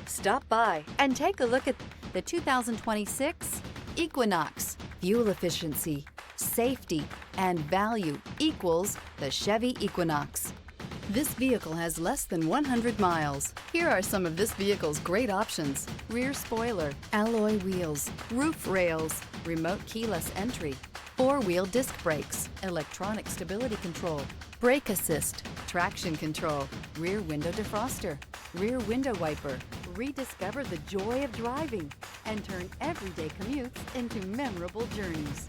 Stop by and take a look at the 2026 Equinox. Fuel efficiency, safety, and value equals the Chevy Equinox. This vehicle has less than 100 miles. Here are some of this vehicle's great options: rear spoiler, alloy wheels, roof rails, remote keyless entry, four-wheel disc brakes, electronic stability control, brake assist, traction control, rear window defroster, rear window wiper. Rediscover the joy of driving and turn everyday commutes into memorable journeys.